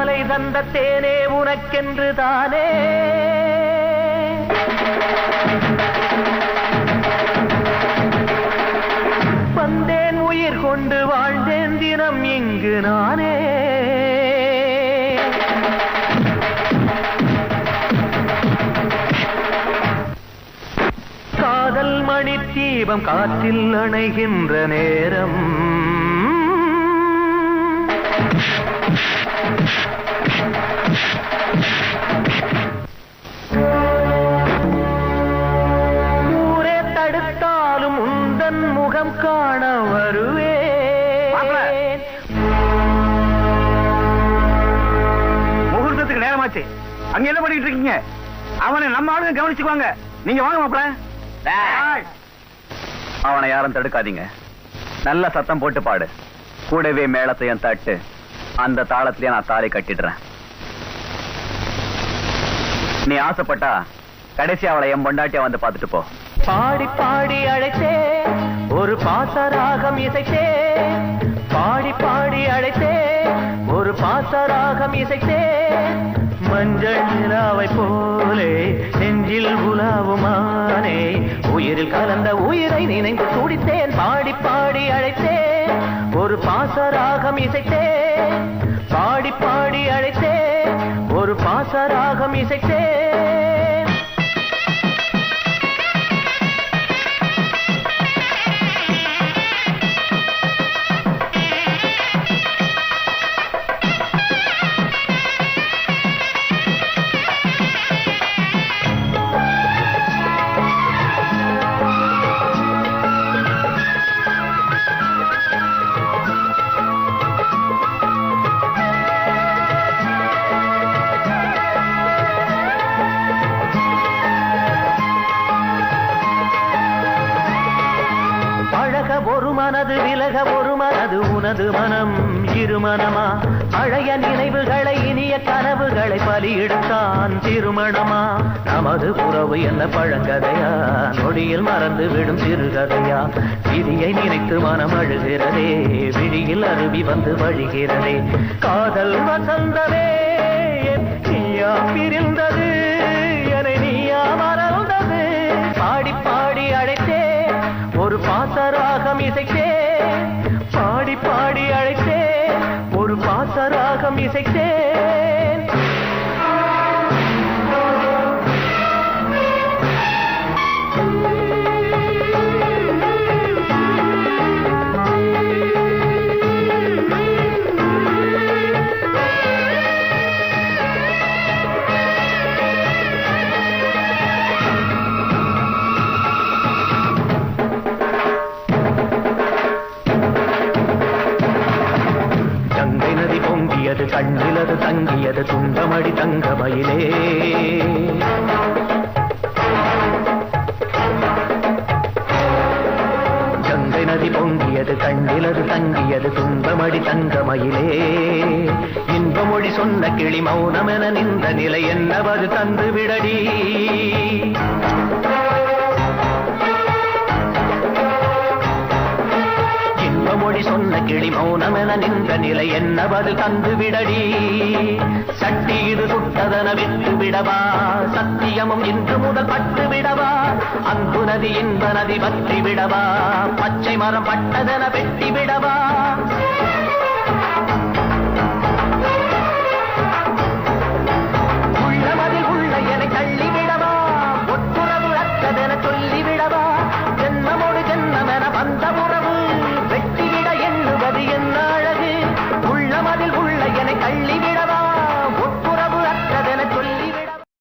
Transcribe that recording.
மாலை தந்த தேனே உனக்கென்று தானே வந்தேன் உயிர் கொண்டு வாழ்ந்தேன் தினம் இங்கு நானே காதல் மணி தீபம் காற்றில் அணைகின்ற நேரம் ஊரே தடுத்தாலும் உந்தன் முகம் காண வருவே முகூர்த்தத்துக்கு நேரமாச்சு. அங்க என்ன பண்ணிட்டு இருக்கீங்க? அவனை நம்ம ஆளுங்க கவனிச்சுக்குவாங்க. நீங்க வாங்க மாப்பிள. அவனை யாரும் தடுக்காதீங்க. நல்ல சத்தம் போட்டு பாடு. கூடவே மேளத்தையும் தட்டு. அந்த தாளத்திலேயே நான் தாலி கட்டிடுறேன். நீ ஆசைப்பட்டா கடைசி அவளை என் பொண்டாட்டியா வந்து பார்த்துட்டு போ. பாடி பாடி அழைத்தே ஒரு பாசராகம் இசைத்தே பாடி பாடி அழைத்தே ஒரு பாசராகம் இசைத்தே மஞ்சள் நிலாவை போலே நெஞ்சில் உலாவுமானே உயிரில் கலந்த உயிரை நினைந்து துடித்தேன். பாடி பாடி அழைத்தே ஒரு பாசராகம் இசைத்தே பாடி பாடி அழைத்தே ஒரு பாசராகம் இசைத்தே ஒரு மனது விலக ஒரு மனது உனது மனம் இருமனமா பழைய நினைவுகளை இனிய கனவுகளை பலியிடுத்தான் திருமணமா நமது உறவு என்ன பழங்கதையா நொடியில் மறந்து விடும் சிறுகதையா விதியை நினைத்து மனம் அழுகிறதே விழியில் அருவி வந்து வழிகிறதே காதல் வசந்தவே நீயா பிரிந்தது என நீயா மறந்தது பாடி பாடி அழைத்தே ஒரு பாசராகம் இசைத்தே பாடி பாடி அழைத்தே ஒரு பாசராகம் இசைத்தேன். கண்ணிலது தங்கியது துண்டமடி தங்கமயிலே கங்கை நதி பொங்கியது கண்ணிலது தங்கியது துன்பமடி தங்கமயிலே இன்பமொழி சொன்ன கிளி மௌனமென நின்ற நிலை என்னவது தந்து விடடி மொழி சொன்ன கிளி மௌனமென நின்ற நிலை என்ன பதில் தந்து விடடி சட்டி இது சுட்டதன விட்டு விடவா சத்தியமும் இன்று முதல் பட்டு விடவா அன்பு நதி இன்ப நதி பற்றி விடவா பச்சை மரம் பட்டதென வெட்டி விடவா